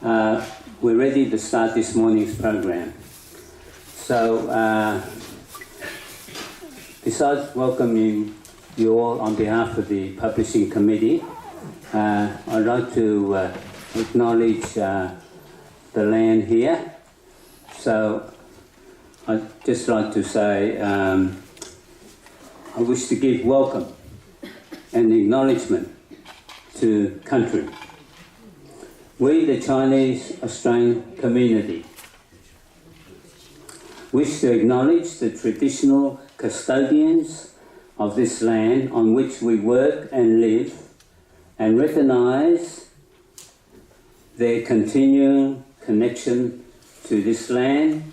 We're ready to start this morning's program. So, besides welcoming you all on behalf of the Publishing Committee, I'd like to acknowledge the land here. So, I'd just like to say I wish to give welcome and acknowledgement to country. We, the Chinese Australian community, wish to acknowledge the traditional custodians of this land on which we work and live, and recognise their continuing connection to this land,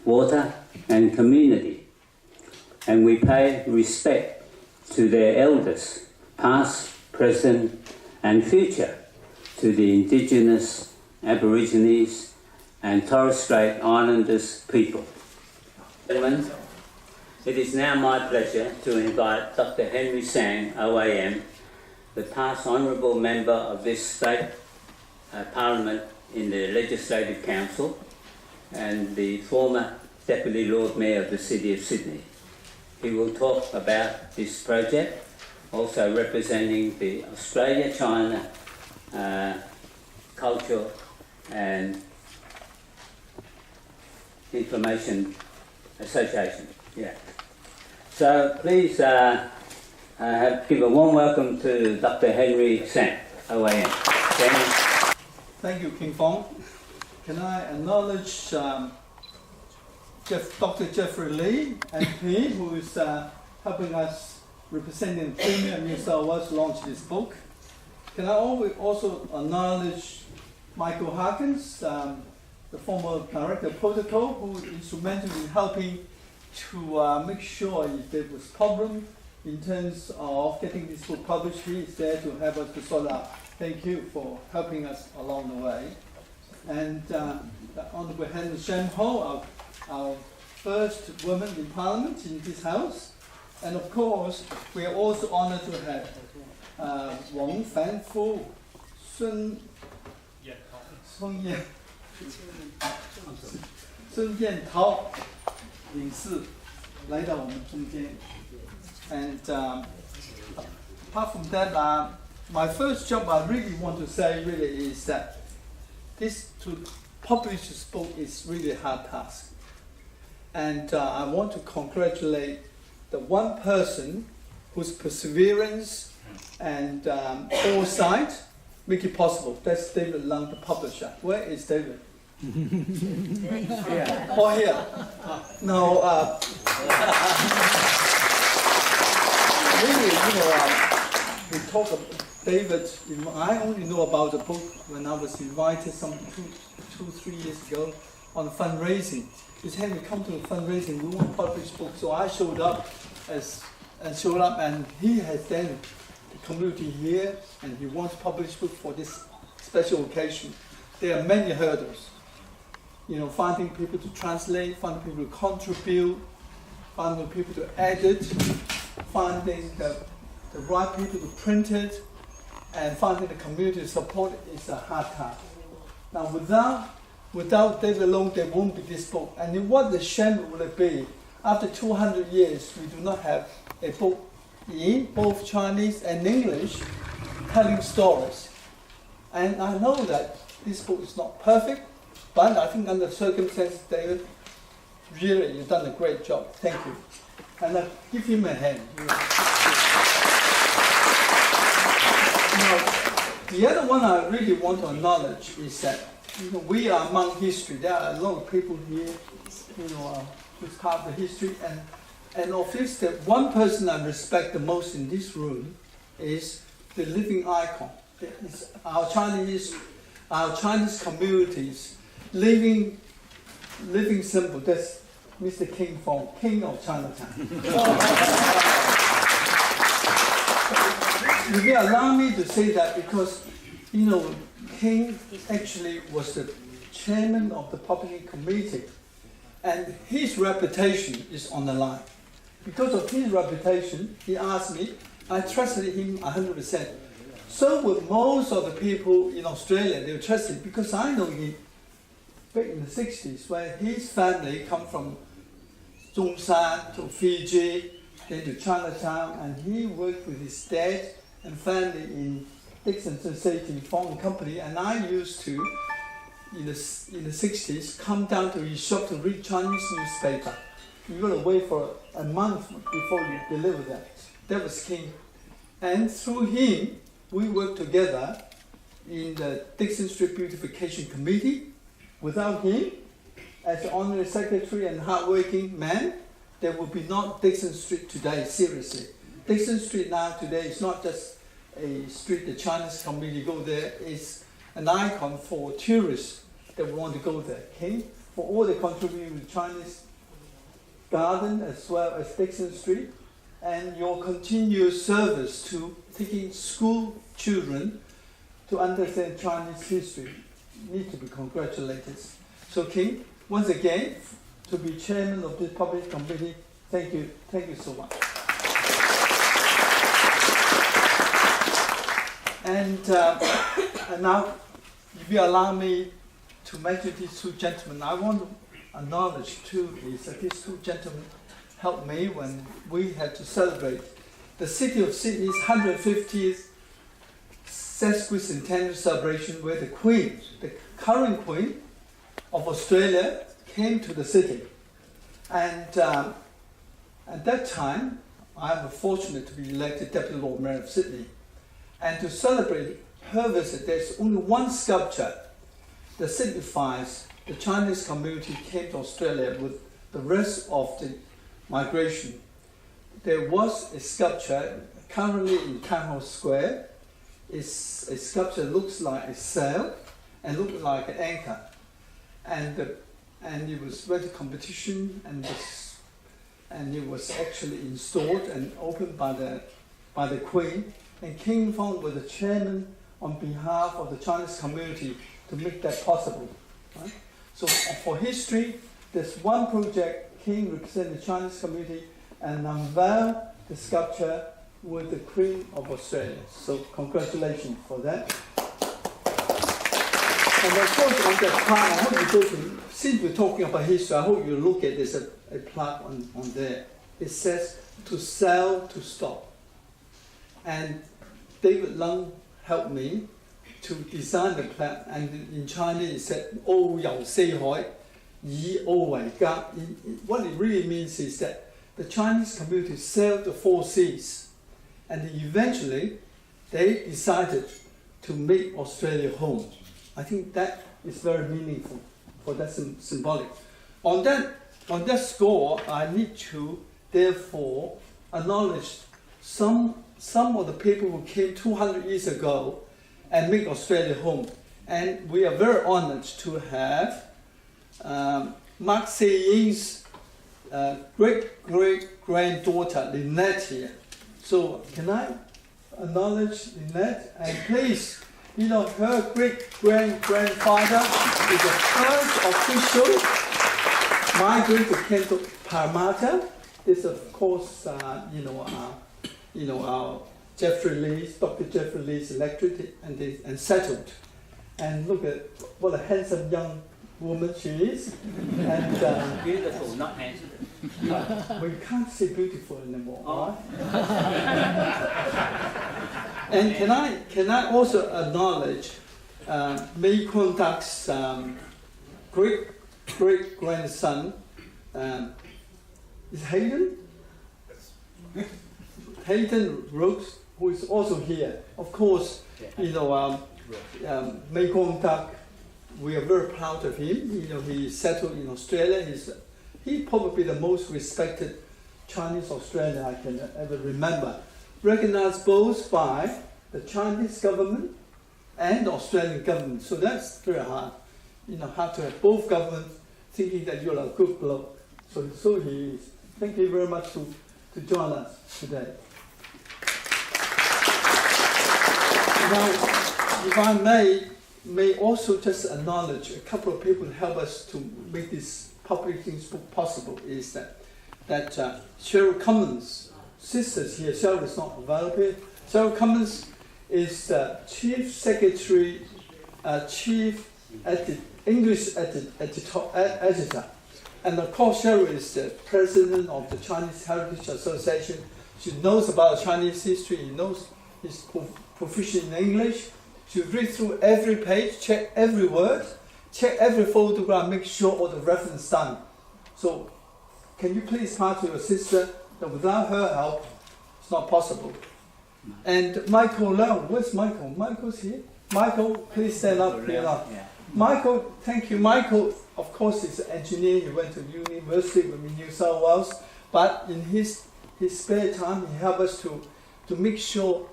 water and community. And we pay respect to their elders, past, present and future, to the Indigenous, Aborigines and Torres Strait Islanders people. Gentlemen, it is now my pleasure to invite Dr. Henry Sang, OAM, the past Honourable Member of this State Parliament in the Legislative Council and the former Deputy Lord Mayor of the City of Sydney. He will talk about this project, also representing the Australia-China Culture and Information Association. Yeah. So please give a warm welcome to Dr. Henry Sang, OAM. Thank you, King Fong. Can I acknowledge Dr. Jeffrey Lee, MP, who is helping us representing the Premier of New South Wales to launch this book. Can I also acknowledge Michael Harkins, the former Director of Protocol, who is instrumental in helping to make sure if there was problem in terms of getting this book published. He is there to help us to sort out. Thank you for helping us along the way. And Honourable Helen Shem Ho, our first woman in Parliament in this House. And of course, we are also honoured to have Wong Fan Fu, Sun Yan Tao 领事来到我们中间。And apart from that, my first job I really want to say really is that to publish this book is really a hard task. And I want to congratulate the one person whose perseverance and foresight make it possible. That's David Lung, the publisher. Where is David? Yeah. Oh, here. Now, really, we talk about David. I only know about the book when I was invited some 2-3 years ago on fundraising. He said, "Henry, come to the fundraising. We want to publish books." So I showed up, and he has then the community here, and he wants to publish book for this special occasion. There are many hurdles. Finding people to translate, finding people to contribute, finding people to edit, finding the right people to print it, and finding the community support is a hard task. Now, without David alone, there won't be this book. And what a shame will it be? After 200 years, we do not have a book in both Chinese and English telling stories. And I know that this book is not perfect, but I think under the circumstances, David, really, you've done a great job. Thank you. And I give him a hand. Now, the other one I really want to acknowledge is that we are among history. There are a lot of people here, who's part of the history. And of this, the one person I respect the most in this room is the living icon. It's our Chinese communities, living symbol. That's Mr. King Fong, King of Chinatown. You will allow me to say that because, King actually was the chairman of the publishing committee, and his reputation is on the line. Because of his reputation, he asked me, I trusted him 100%. So with most of the people in Australia, they were trusted because I know him back in the 60s when his family come from Zhongshan to Fiji, then to Chinatown, and he worked with his dad and family in Dixon Society Phone Company, and I used to, in the 60s, come down to his shop to read Chinese newspaper. You got to wait for a month before you deliver that. That was King. And through him, we worked together in the Dixon Street Beautification Committee. Without him, as an honorary secretary and hardworking man, there would be not Dixon Street today, seriously. Dixon Street now today is not just a street the Chinese community go there, it's an icon for tourists that want to go there. King, for all the contribution to Chinese garden as well as Dixon Street, and your continuous service to taking school children to understand Chinese history need to be congratulated. So King, once again, to be chairman of this public committee, thank you so much. And now, if you allow me to mention these two gentlemen, I want to acknowledge too is that these two gentlemen helped me when we had to celebrate the City of Sydney's 150th sesquicentennial celebration, where the Queen, the current Queen of Australia, came to the city. And at that time, I was fortunate to be elected Deputy Lord Mayor of Sydney. And to celebrate her visit, there's only one sculpture that signifies the Chinese community came to Australia with the rest of the migration. There was a sculpture currently in Town Hall Square. It's a sculpture that looks like a sail and looks like an anchor. And it was went to competition and it was actually installed and opened by the Queen. And King Fong was the chairman on behalf of the Chinese community to make that possible. Right? So for history, there's one project, King represented the Chinese community and unveiled the sculpture with the Queen of Australia. So congratulations for that. And of course on that part, I hope you go to, since we're talking about history, I hope you look at this, a plaque on there. It says, to sell, to stop. And David Lung helped me to design the plaque, and in Chinese it said, 澳遊四海，以澳為家. What it really means is that the Chinese community sailed the 4 seas, and eventually they decided to make Australia home. I think that is very meaningful, for that symbolic. On that score, I need to therefore acknowledge some of the people who came 200 years ago and make Australia home. And we are very honored to have Mark Se-ying's great-great-granddaughter, Lynette, here. So can I acknowledge Lynette? And please, you know, her great-grandfather is the first official migrant to Kento Parramatta. This, of course, our Jeffrey Lee's, Dr. Jeffrey Lee's elected and settled. And look at what a handsome young woman she is. And Beautiful, not handsome. We can't say beautiful anymore, right? And can I also acknowledge May Kwon Dak's great grandson is Hayden. Hayden Rooks, who is also here. Of course, you know, May Kwon Dak, we are very proud of him. You know, he settled in Australia. He's probably the most respected Chinese Australian I can ever remember. Recognized both by the Chinese government and the Australian government. So that's very hard. You know, hard to have both governments thinking that you're a good bloke. So he is. Thank you very much to join us today. Now, if I may also just acknowledge a couple of people who help us to make this publishing book possible, is that Cheryl Cummins, sisters here, Cheryl is not available. Cheryl Cummins is Chief Secretary, Chief English Editor. And of course, Cheryl is the president of the Chinese Heritage Association. She knows about Chinese history, she's proficient in English. She read through every page, check every word, check every photograph, make sure all the reference done. So, can you please pass to your sister that without her help, it's not possible. And Michael Leung, where's Michael? Michael's here. Michael, please stand up. Yeah. Michael, thank you. Michael, of course, is an engineer. He went to university in New South Wales, but in his spare time, he helped us to make sure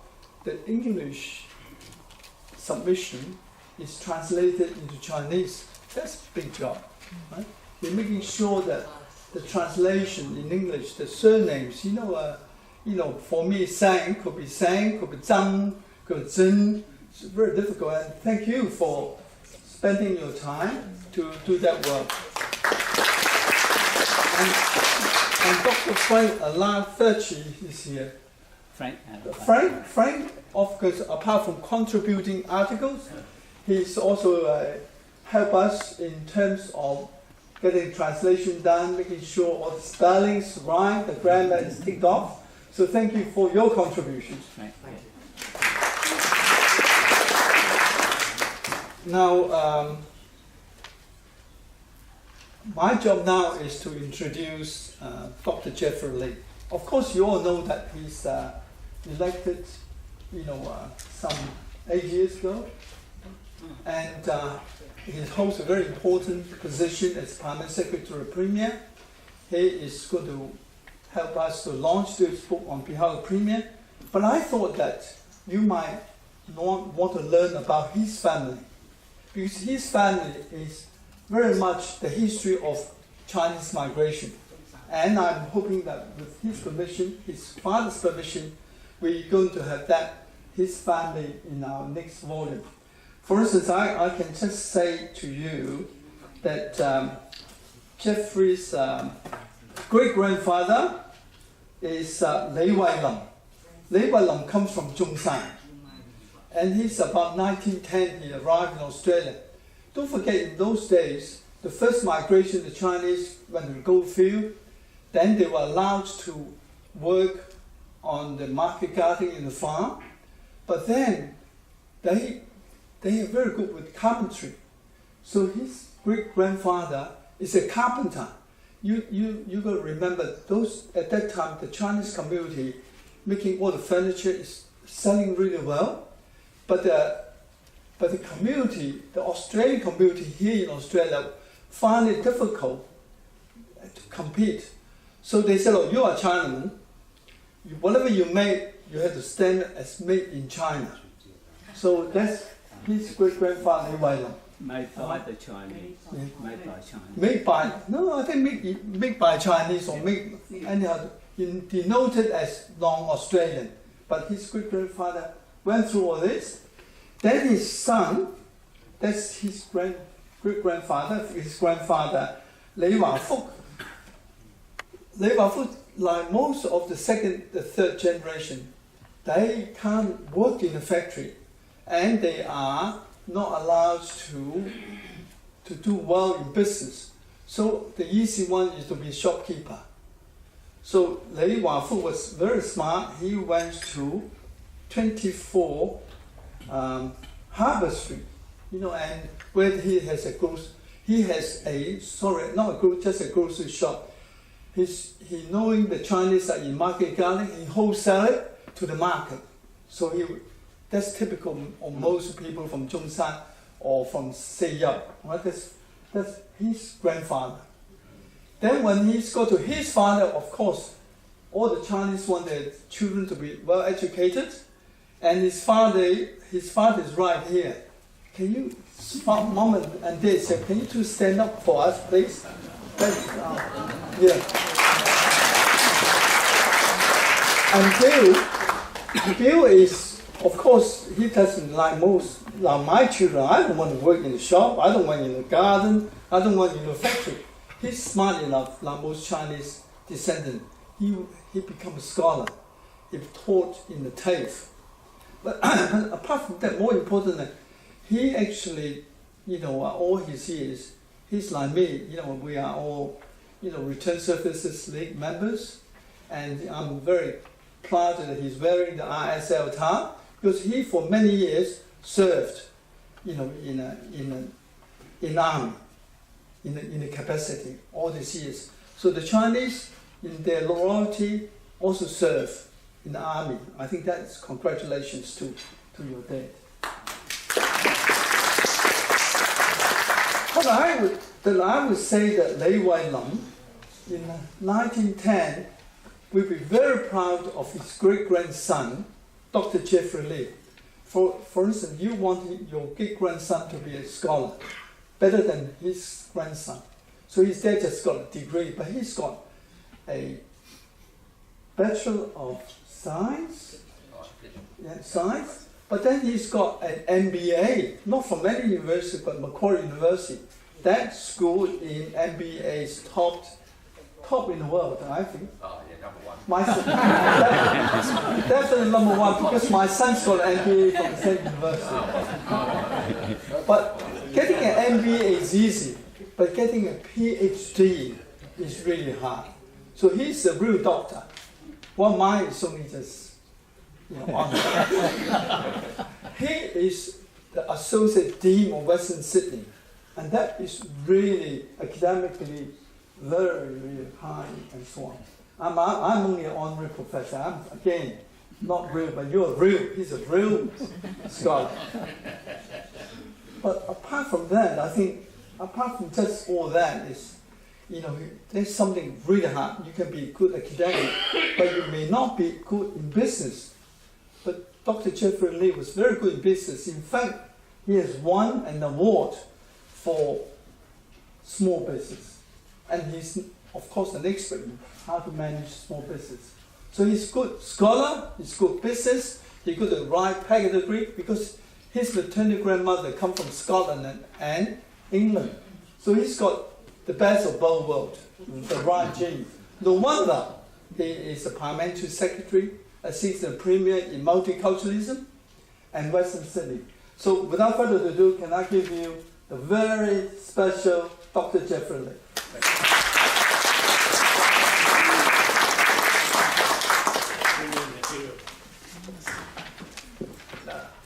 that English submission is translated into Chinese. That's a big job, right? We're making sure that the translation in English, the surnames, for me, Sang could be Zhang, could be Zhen. It's very difficult, and thank you for spending your time to do that work. And Dr. Frank Ferchi is here. Frank, of course, apart from contributing articles, he's also helped us in terms of getting translation done, making sure all the spellings right, the grammar is ticked off. So thank you for your contributions. Now, my job now is to introduce Dr. Jeffrey Lee. Of course, you all know that he's elected, some 8 years ago, and he holds a very important position as Permanent Secretary Premier. He is going to help us to launch this book on behalf of the Premier. But I thought that you might want to learn about his family, because his family is very much the history of Chinese migration. And I'm hoping that with his permission, his father's permission, we're going to have his family in our next volume. For instance, I can just say to you that Jeffrey's great-grandfather is Li Wai-lam. Li Wai-lam comes from Zhongshan. And he's about 1910, he arrived in Australia. Don't forget, in those days, the first migration, the Chinese went to the gold field, then they were allowed to work on the market garden in the farm, but then they are very good with carpentry. So his great-grandfather is a carpenter. You got to remember, at that time, the Chinese community making all the furniture is selling really well, but the community, the Australian community here in Australia, find it difficult to compete. So they said, you are Chinaman, whatever you make, you have to stand as made in China. So that's his great-grandfather, Li Wai-lam. Made by the Chinese. Yeah. Made by Chinese. Made by, no, I think made by Chinese or made, anyhow, denoted as non-Australian. But his great-grandfather went through all this. Then his son, that's his great-grandfather, his grandfather, Li Wangfuk. Li Wangfuk, like most of the third generation, they can't work in a factory, and they are not allowed to do well in business. So the easy one is to be a shopkeeper. So Li Wangfuk was very smart. He went to 24 Harbour Street, and where he has a grocery shop. He knowing the Chinese are in market garden, he wholesale it to the market. So that's typical of most people from Zhongshan or from Seiyao. Right? That's his grandfather. Then when he's got to his father, of course, all the Chinese want their children to be well educated, and his father is right here. Can you, Mom and Dad say, can you two stand up for us, please? Yeah. And Bill is, of course, he doesn't like my children. I don't want to work in the shop. I don't want in the garden. I don't want in the factory. He's smart enough, like most Chinese descendants. He became a scholar. He taught in the TAFE. But apart from that, more importantly, he actually, all his years, he's like me, we are all, Return Services League members, and I'm very proud that he's wearing the RSL tag, because he for many years served, in army, in the capacity all these years. So the Chinese, in their loyalty, also serve in the army. I think that's congratulations to your dad. But I would say that Lei Wai Lam, in 1910, will be very proud of his great-grandson, Dr. Jeffrey Lee. For instance, you want your great-grandson to be a scholar, better than his grandson. So his dad just got a degree, but he's got a Bachelor of Science, Science, but then he's got an MBA, not from any university, but Macquarie University. That school in MBA is top in the world, I think. Oh, yeah, number one. My son, definitely number one, because my son's got an MBA from the same university. But getting an MBA is easy, but getting a PhD is really hard. So he's a real doctor. Well, mine is only just, honor. He is the Associate Dean of Western Sydney, and that is really academically very, really high and so on. I'm only an honorary professor. I'm, again, not real, but you're real. He's a real scholar. But apart from that, I think, apart from just all that, is, there's something really hard. You can be good academic, but you may not be good in business. But Dr. Jeffrey Lee was very good in business. In fact, he has won an award for small business. And he's, of course, an expert in how to manage small business. So he's good scholar, he's good business, he could write pedigree, because his maternal grandmother come from Scotland and England. So he's got the best of both worlds, the right gene. No wonder he is the parliamentary secretary, assistant premier in multiculturalism and Western Sydney. So without further ado, can I give you the very special Dr. Jeffrey Lee.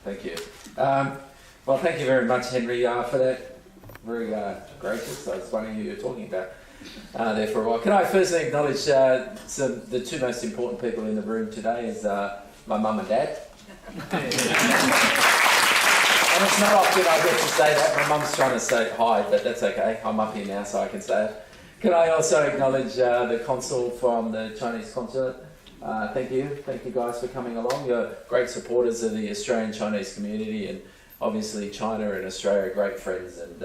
Thank you. Well, thank you very much, Henry, for that. Very gracious. I was wondering who you were talking about there for a while. Can I firstly acknowledge the two most important people in the room today is my mum and dad. And it's not often I get to say that. My mum's trying to say hi, but that's okay. I'm up here now, so I can say it. Can I also acknowledge the consul from the Chinese consulate? Thank you guys for coming along. You're great supporters of the Australian Chinese community, and obviously China and Australia are great friends, and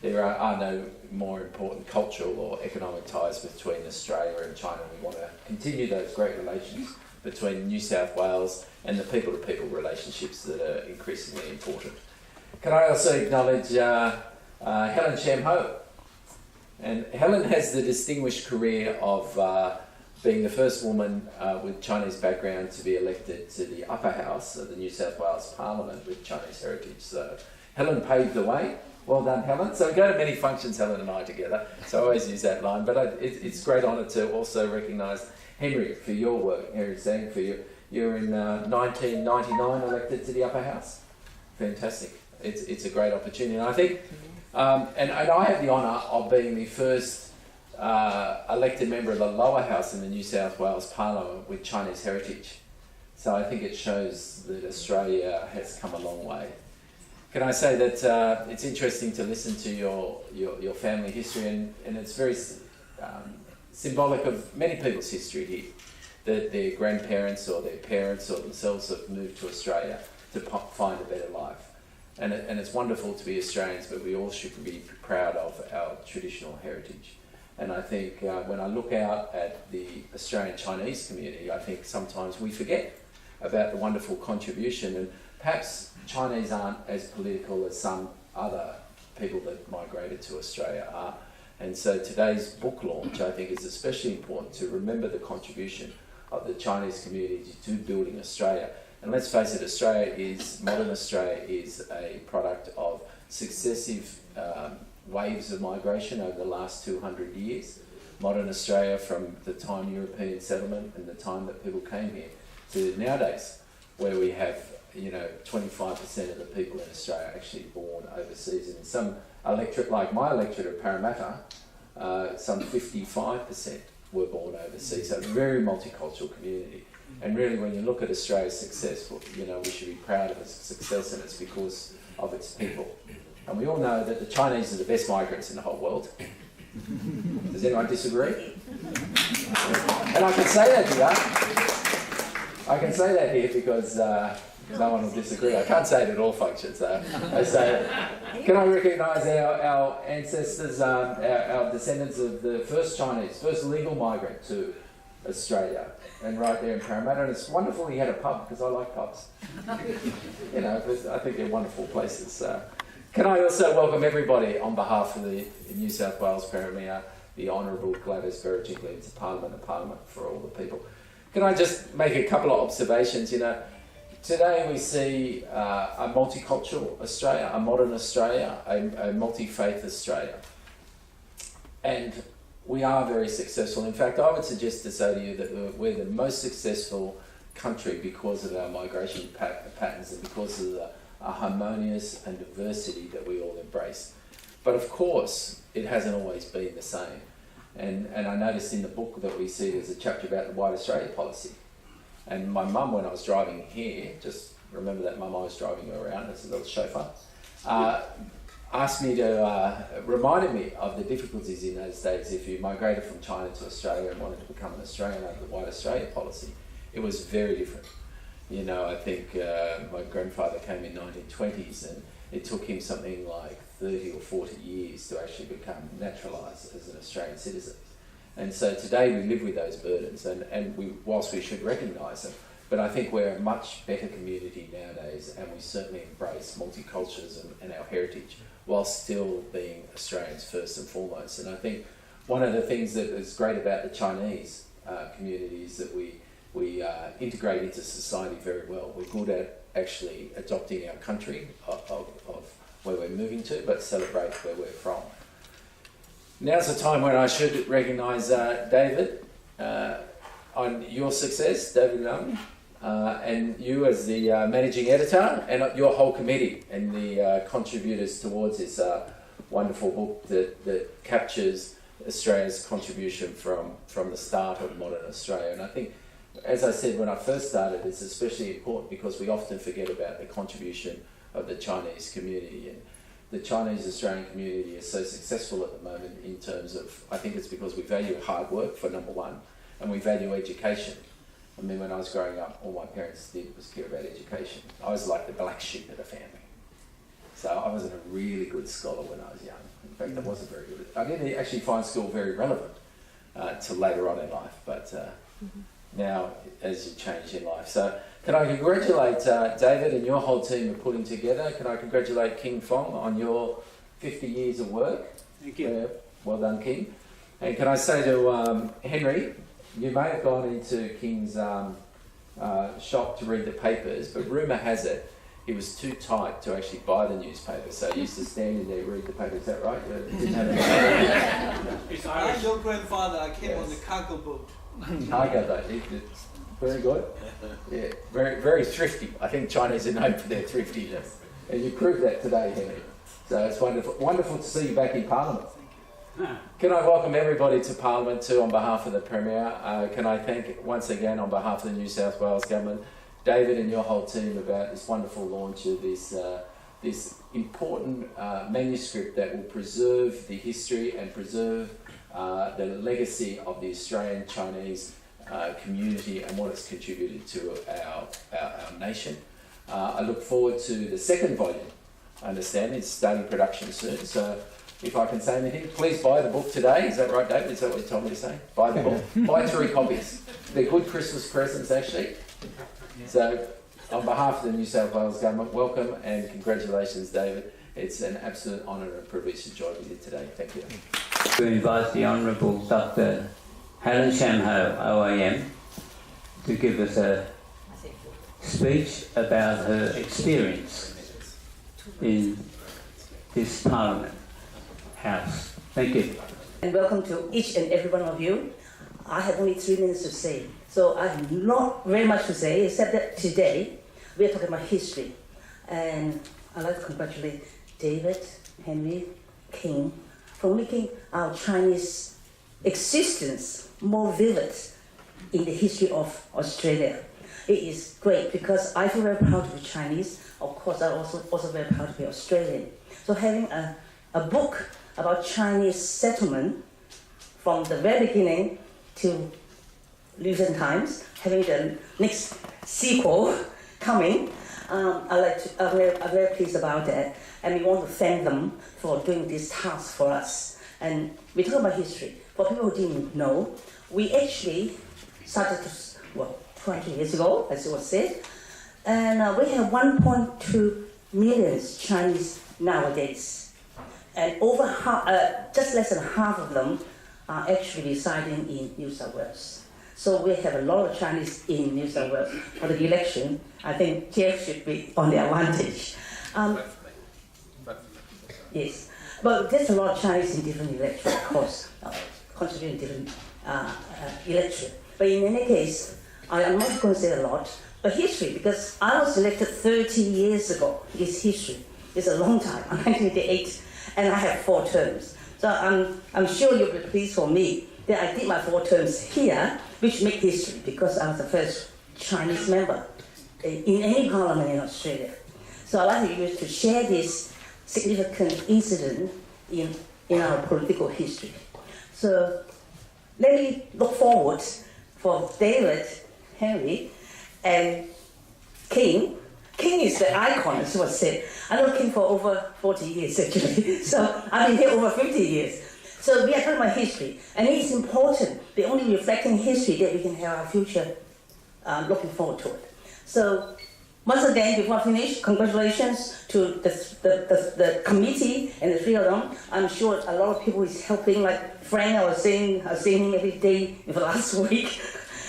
there are no more important cultural or economic ties between Australia and China. We want to continue those great relations between New South Wales and the people-to-people relationships that are increasingly important. Can I also acknowledge Helen Sham Ho? And Helen has the distinguished career of being the first woman with Chinese background to be elected to the upper house of the New South Wales Parliament with Chinese heritage. So Helen paved the way. Well done, Helen. So we go to many functions, Helen and I, together. So I always use that line. But it's a great honour to also recognise Henry for your work. Henry saying for you. You're in 1999 elected to the upper house. Fantastic. It's a great opportunity. And I think, and I have the honour of being the first elected member of the lower house in the New South Wales Parliament with Chinese heritage. So I think it shows that Australia has come a long way. Can I say that it's interesting to listen to your family history, and it's very symbolic of many people's history here, that their grandparents or their parents or themselves have moved to Australia to find a better life. And it's wonderful to be Australians, but we all should be proud of our traditional heritage. And I think when I look out at the Australian Chinese community, I think sometimes we forget about the wonderful contribution, and perhaps Chinese aren't as political as some other people that migrated to Australia are. And so today's book launch, I think, is especially important to remember the contribution of the Chinese community to building Australia. And let's face it, modern Australia is a product of successive waves of migration over the last 200 years. Modern Australia, from the time European settlement and the time that people came here to nowadays, where we have 25% of the people in Australia actually born overseas. And some electorate, like my electorate of Parramatta, some 55% were born overseas. So a very multicultural community. And really, when you look at Australia's success, we should be proud of its success, and it's because of its people. And we all know that the Chinese are the best migrants in the whole world. Does anyone disagree? And I can say that here. I can say that here because no one will disagree. I can't say it at all functions. I say, can I recognise our ancestors, our descendants of the first legal migrant to Australia, and right there in Parramatta. And it's wonderful he had a pub, because I like pubs. I think they're wonderful places. Can I also welcome everybody on behalf of the New South Wales Premier, the Honourable Gladys Berejiklian, to Parliament and Parliament for all the people. Can I just make a couple of observations? Today we see a multicultural Australia, a modern Australia, a multi-faith Australia. And we are very successful. In fact, I would suggest to say to you that we're the most successful country because of our migration patterns and because of the harmonious and diversity that we all embrace. But of course, it hasn't always been the same. And I noticed in the book that we see there's a chapter about the White Australia policy. And my mum, when I was driving here, just remember that mum, I was driving her around as a little chauffeur, reminded me of the difficulties in those days if you migrated from China to Australia and wanted to become an Australian under the White Australia policy. It was very different. I think my grandfather came in 1920s, and it took him something like 30 or 40 years to actually become naturalised as an Australian citizen. And so today we live with those burdens, and whilst we should recognise them, but I think we're a much better community nowadays, and we certainly embrace multiculturalism and our heritage, while still being Australians first and foremost. And I think one of the things that is great about the Chinese community is that we integrate into society very well. We're good at actually adopting our country of where we're moving to, but celebrate where we're from. Now's the time when I should recognise David on your success, David Young, and you as the managing editor, and your whole committee and the contributors towards this wonderful book that captures Australia's contribution from the start of modern Australia. And I think, as I said when I first started, it's especially important because we often forget about the contribution of the Chinese community. And the Chinese Australian community is so successful at the moment in terms of, I think it's because we value hard work for number one, and we value education. I mean, when I was growing up, all my parents did was care about education. I was like the black sheep of the family. So I wasn't a really good scholar when I was young. In fact, I wasn't very good. I didn't actually find school very relevant till later on in life, but now as you change in life. So can I congratulate David and your whole team for putting together. Can I congratulate King Fong on your 50 years of work. Thank you. Well done, King. And can I say to Henry, you may have gone into King's shop to read the papers, but rumour has it he was too tight to actually buy the newspaper, so he used to stand in there and read the paper. Is that right? I'm your grandfather. I came on the cargo boat. Cargo boat. It's very good. Yeah, very, very thrifty. I think Chinese are known for their thriftiness, and you proved that today, Henry. So it's wonderful. Wonderful to see you back in Parliament. Can I welcome everybody to Parliament too on behalf of the Premier? Can I thank once again on behalf of the New South Wales Government, David and your whole team about this wonderful launch of this important manuscript that will preserve the history and preserve the legacy of the Australian Chinese community and what it's contributed to our nation. I look forward to the second volume. I understand it's starting production soon, so if I can say anything, please buy the book today. Is that right, David? Is that what you told me to say? Buy the book. Buy 3 copies. They're good Christmas presents, actually. So, on behalf of the New South Wales Government, welcome and congratulations, David. It's an absolute honour and privilege to join with you today. Thank you. To invite the Honourable Dr. Helen Shamho, OAM, to give us a speech about her experience in this Parliament House. Thank you. And welcome to each and every one of you. I have only 3 minutes to say, so I have not very much to say, except that today we are talking about history. And I'd like to congratulate David, Henry, King, for making our Chinese existence more vivid in the history of Australia. It is great because I feel very proud to be Chinese. Of course, I'm also very proud to be Australian. So having a book about Chinese settlement from the very beginning to recent times, having the next sequel coming, I'm very pleased about that. And we want to thank them for doing this task for us. And we talk about history. For people who didn't know, we actually started 20 years ago, as it was said. And we have 1.2 million Chinese nowadays. And over just less than half of them are actually residing in New South Wales. So we have a lot of Chinese in New South Wales. For the election, I think Jeff should be on the advantage. Yes, but there's a lot of Chinese in different elections, of course, contributing different election. But in any case, I'm not going to say a lot, but history, because I was elected 30 years ago, is history. It's a long time, I'm 1988, and I have 4 terms. So I'm sure you'll be pleased for me that I did my 4 terms here, which make history, because I was the first Chinese member in any parliament in Australia. So I'd like you to share this significant incident in our political history. So let me look forward for David, Henry, and King. King is the icon, as was said. I know King for over 40 years, actually. So I've been here over 50 years. So we are talking about history, and it's important. We're only reflecting history that we can have our future looking forward to it. So once again, before I finish, congratulations to the committee and the 3 of them. I'm sure a lot of people is helping, like Frank, I was seeing him every day for the last week,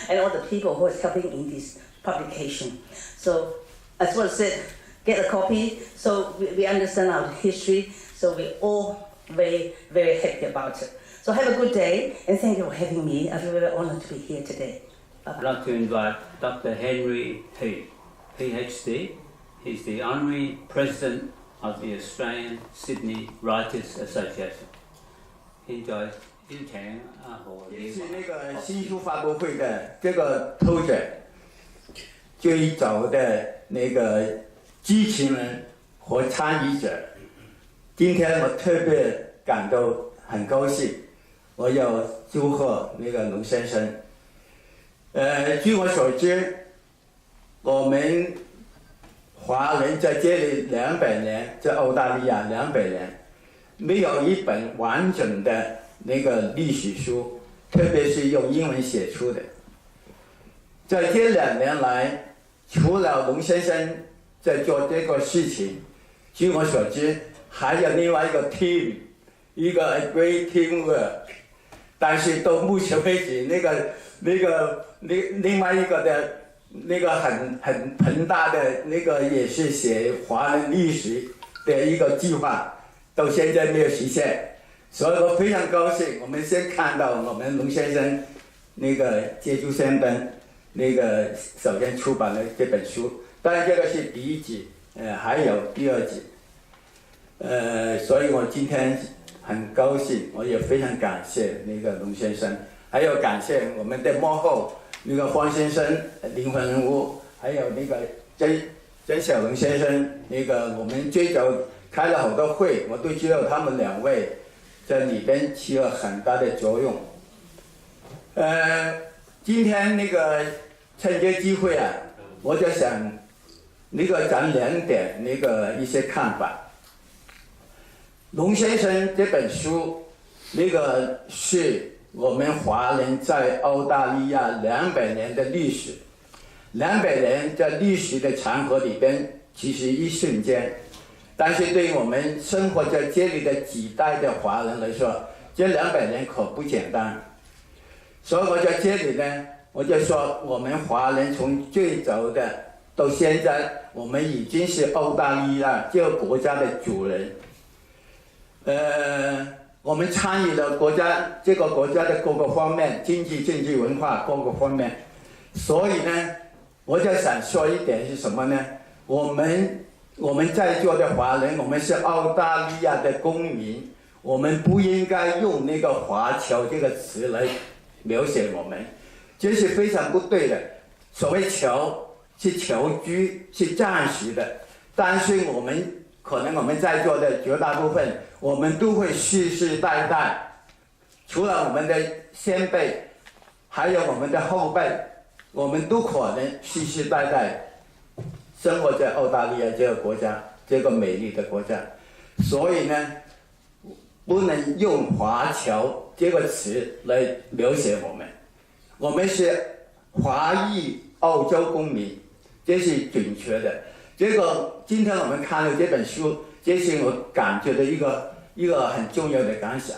and all the people who are helping in this publication. So, as well said, get a copy so we understand our history, so we're all very, very happy about it. So have a good day, and thank you for having me. I feel very honored to be here today. Bye-bye. I'd like to invite Dr. Henry He, PhD. He's the Honorary President of the Australian Sydney Writers Association. Enjoy. 这是那个新书发布会的这个头者，最早的那个激情人和参与者。今天我特别感到很高兴，我要祝贺那个龙先生。据我所知，我们华人在这里200年，在澳大利亚200年，没有一本完整的那个历史书，特别是用英文写出的。在这2年来，除了龙先生在做这个事情，据我所知，还有另外一个 team， 一个 great teamwork。但是到目前为止，另外一个的那个很庞大的那个也是写华人历史的一个计划，到现在没有实现。所以我非常高兴，我们先看到我们龙先生那个接触先本那个首先出版的这本书，当然这个是第1集，还有第2集，所以我今天很高兴，我也非常感谢那个龙先生，还有感谢我们的幕后那个方先生灵魂人物，还有那个曾小龙先生，那个我们最早开了好多会，我都知道他们2位在里边起了很大的作用。今天那个趁这机会啊，我就想那个讲2点那个一些看法。龙先生这本书，那个是我们华人在澳大利亚200年的历史，200年在历史的长河里边，其实一瞬间，但是对于我们生活在这里的几代的华人来说，这200年可不简单。所以我在这里呢，我就说我们华人从最早的到现在我们已经是澳大利亚这个国家的主人。我们参与了这个国家的各个方面，经济、政治、文化各个方面。所以呢，我就想说一点是什么呢？我们在座的华人，我们是澳大利亚的公民，我们不应该用那个华侨这个词来描写我们，这是非常不对的。所谓侨是侨居，是暂时的，但是可能我们在座的绝大部分，我们都会世世代代，除了我们的先辈，还有我们的后辈，我们都可能世世代代生活在澳大利亚这个国家，这个美丽的国家。所以呢，不能用华侨这个词来描写我们。我们是华裔澳洲公民，这是准确的。这个今天我们看了这本书，这是我感觉的一个很重要的感想。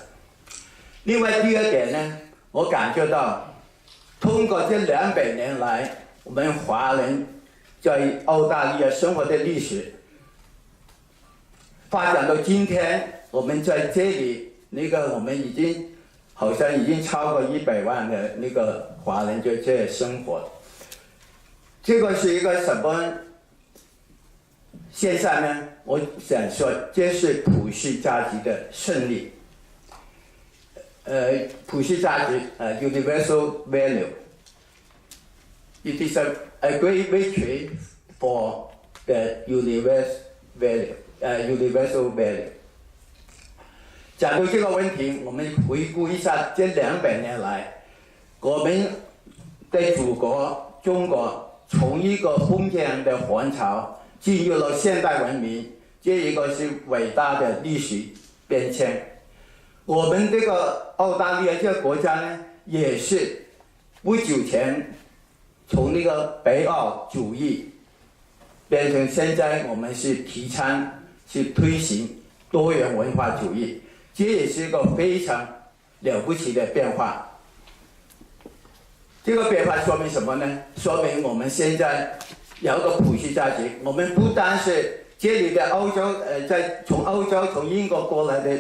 另外第二点呢，我感觉到通过这200年来我们华人在澳大利亚生活的历史，发展到今天，我们在这里我们好像已经超过100万的华人在这里生活。这个是一个什么现象呢？我想说，这是普世价值的胜利。普世价值universal value. It is a great victory for the universal value. 讲到这个问题，我们回顾一下这200年来，我们的祖国中国从一个封建的皇朝进入了现代文明，这一个是伟大的历史变迁。我们这个澳大利亚这个国家呢，也是不久前从北澳主义变成现在我们是提倡去推行多元文化主义，这也是一个非常了不起的变化。这个变化说明什么呢？说明我们现在有一个普世价值，我们不单是这里的从欧洲从英国过来的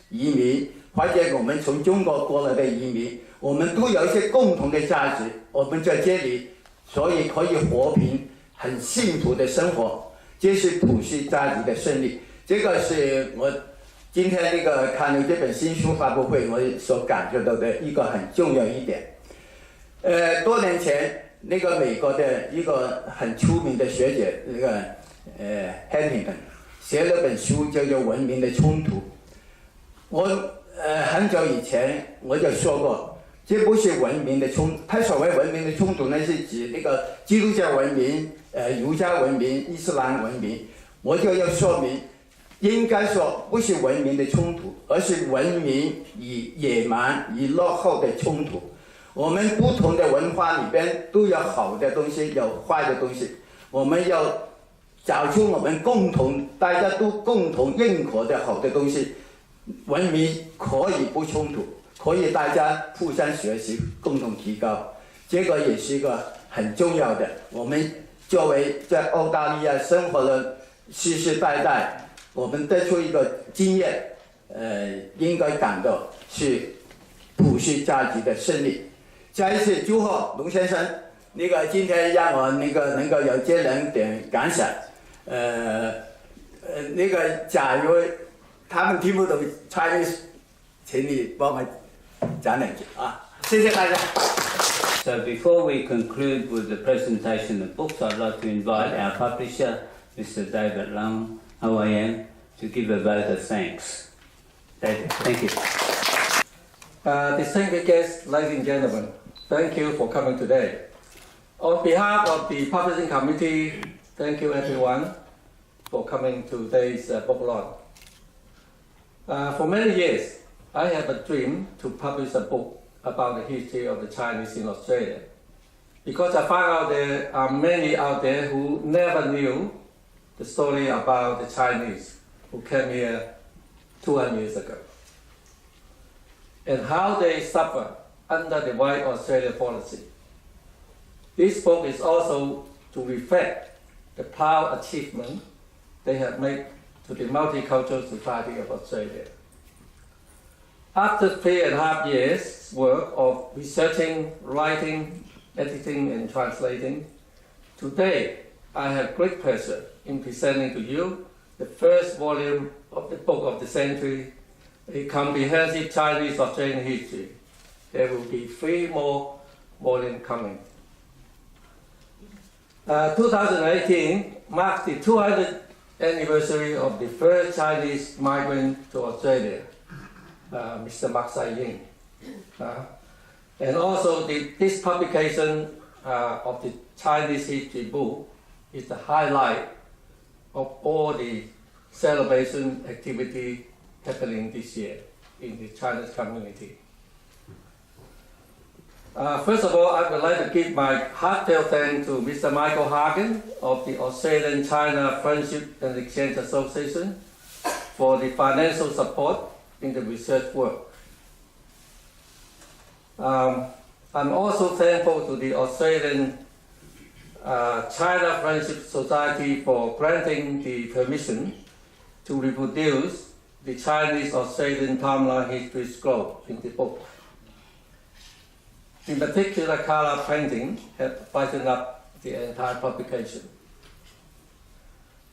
移民，或者我们从中国过来的移民，我们都有一些共同的价值，我们在这里所以可以和平很幸福的生活，这是普世价值的胜利。这个是我今天看了这本新书发布会，我所感觉到的一个很重要一点。多年前美国的一个很出名的学者Hamilton 写了本书叫做《文明的冲突》。我很久以前我就说过，这不是文明的冲突。他所谓文明的冲突呢，是指基督教文明、儒家文明、伊斯兰文明。我就要说明，应该说不是文明的冲突，而是文明与野蛮与落后的冲突。我们不同的文化里边都有好的东西，有坏的东西。我们要找出我们大家都共同认可的好的东西。文明可以不冲突，可以大家互相学习，共同提高。这个也是一个很重要的。我们作为在澳大利亚生活了世世代代，我们得出一个经验，应该感到是普世价值的胜利。再一次祝贺龙先生，今天让我能够有这2点感想。假如他们听不懂 Chinese， 请你帮我讲2句啊，谢谢大家。So before we conclude with the presentation of books, I'd like to invite our publisher, Mr. David Lung, OAM, to give a vote of thanks. David, thank you. Distinguished guests, ladies and gentlemen, thank you for coming today. On behalf of the Publishing Committee, thank you everyone for coming to today's book launch. For many years, I have a dream to publish a book about the history of the Chinese in Australia, because I found out there are many out there who never knew the story about the Chinese who came here 200 years ago, and how they suffered under the white Australia policy. This book is also to reflect the proud achievement they have made to the multicultural society of Australia. After 3.5 years' work of researching, writing, editing, and translating, today I have great pleasure in presenting to you the first volume of the Book of the Century, a comprehensive Chinese Australian history. There will be 3 more volumes coming. 2018 marks the 200th anniversary of the first Chinese migrant to Australia, Mr. Mak Sai Ying. And also this publication of the Chinese history book is the highlight of all the celebration activity happening this year in the Chinese community. First of all, I would like to give my heartfelt thanks to Mr. Michael Hagen of the Australian-China Friendship and Exchange Association for the financial support in the research work. I'm also thankful to the Australian China Friendship Society for granting the permission to reproduce the Chinese-Australian timeline history scroll in the book. In particular, color printing have brightened up the entire publication.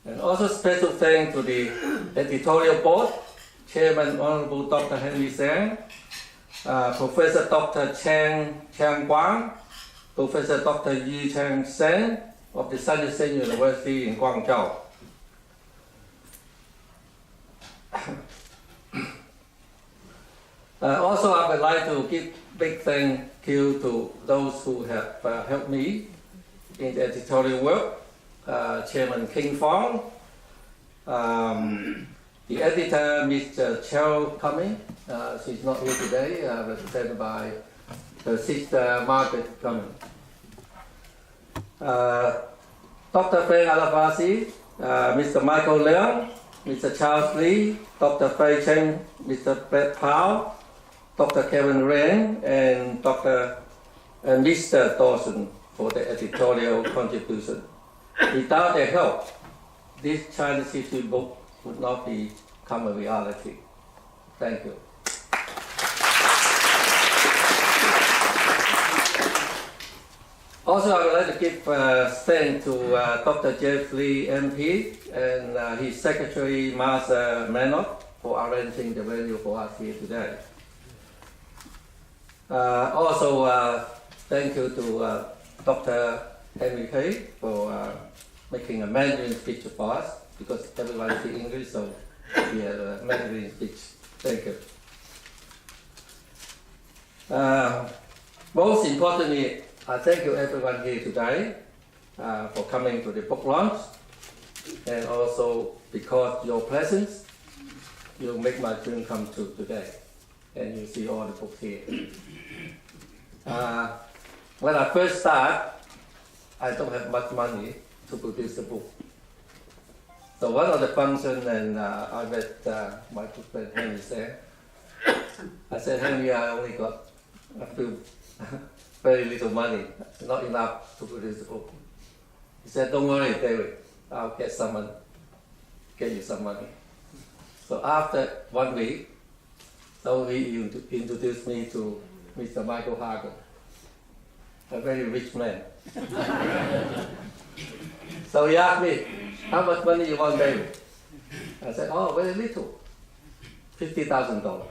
And also special thanks to the editorial board, Chairman Honorable Dr. Henry Zhang, Professor Dr. Chang Guang, Professor Dr. Yi Chang Sen of the Sun Yat-sen University in Guangzhou. Also, I would like to give big thank you to those who have helped me in the editorial work. Chairman King Fong, the editor, Mr. Cheryl Cumming, she's not here today, represented by her sister Margaret Cumming. Dr. Frank Alavasi, Mr. Michael Leung, Mr. Charles Lee, Dr. Fei Cheng, Mr. Brett Powell, Dr. Kevin Wren, and Mr. Dawson for the editorial contribution. Without their help, this Chinese history book would not become a reality. Thank you. Also, I would like to give thanks to Dr. Jeff Lee, MP, and his secretary, Martha Manock, for arranging the venue for us here today. Also, thank you to Dr. Henry Hay for making a Mandarin speech for us, because everyone speaks English, so we have a Mandarin speech. Thank you. Most importantly, I thank you everyone here today for coming to the book launch, and also because your presence, you make my dream come true today, and you see all the books here. When I first started, I don't have much money to produce the book. So one of the functions, and I met my good friend Henry there. I said, Henry, I only got a few very little money, not enough to produce the book. He said, don't worry, David, I'll get you some money. So after 1 week, so he introduced me to Mr. Michael Hagen, a very rich man. So he asked me, how much money you want, David? I said, oh, very little, $50,000.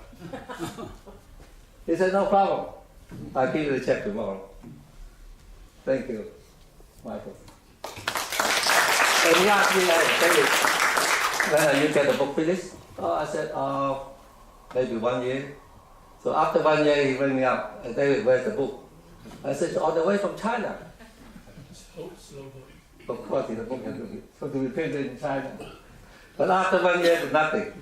He said, no problem. I'll give you the check tomorrow. Thank you, Michael. And he asked me, David, when you get the book finished? Oh, I said, maybe 1 year. So after 1 year, he rang me up, David, where's the book? I said, on the way from China. Of course, the book has to be printed in China. But after 1 year, nothing.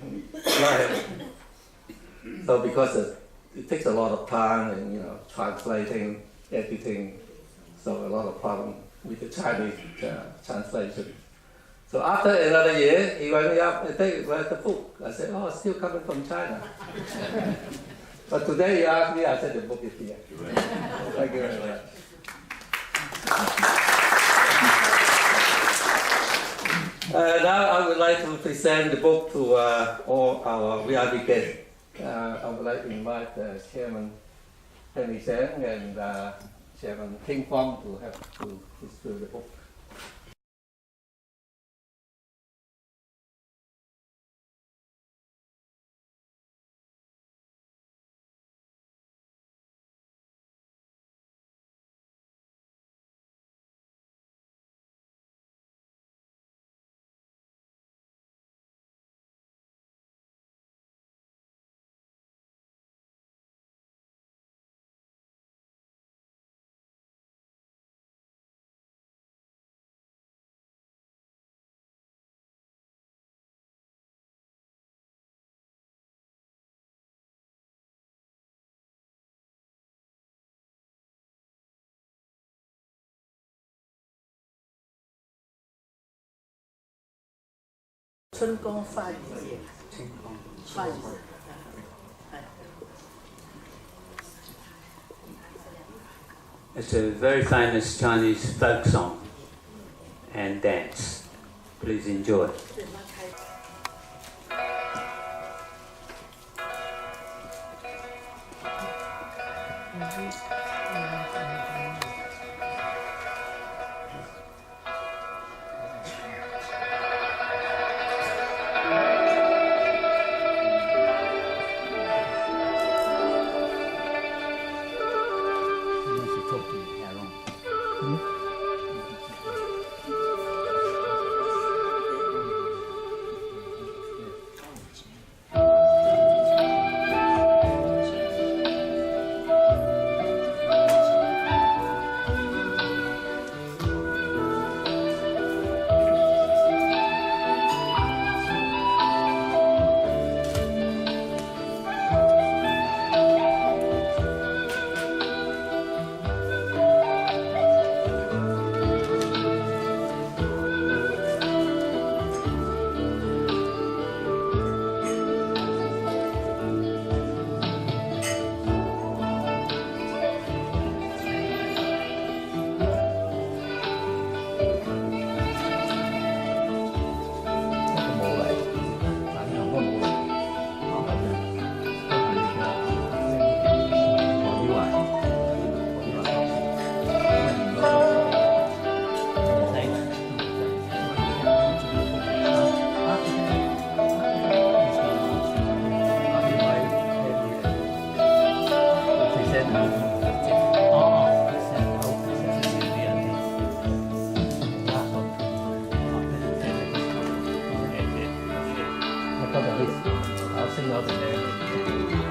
So because it takes a lot of time and translating, editing, so a lot of problem with the Chinese translation. So after another year, he rang me up and said, where's the book? I said, oh, it's still coming from China. But today he asked me, I said, the book is here. Thank you very much. like to present the book to all our VIP guests. I would like to invite Chairman Henry Sen and Chairman King Fong to distribute the book. It's a very famous Chinese folk song and dance. Please enjoy. I'll sing out the name.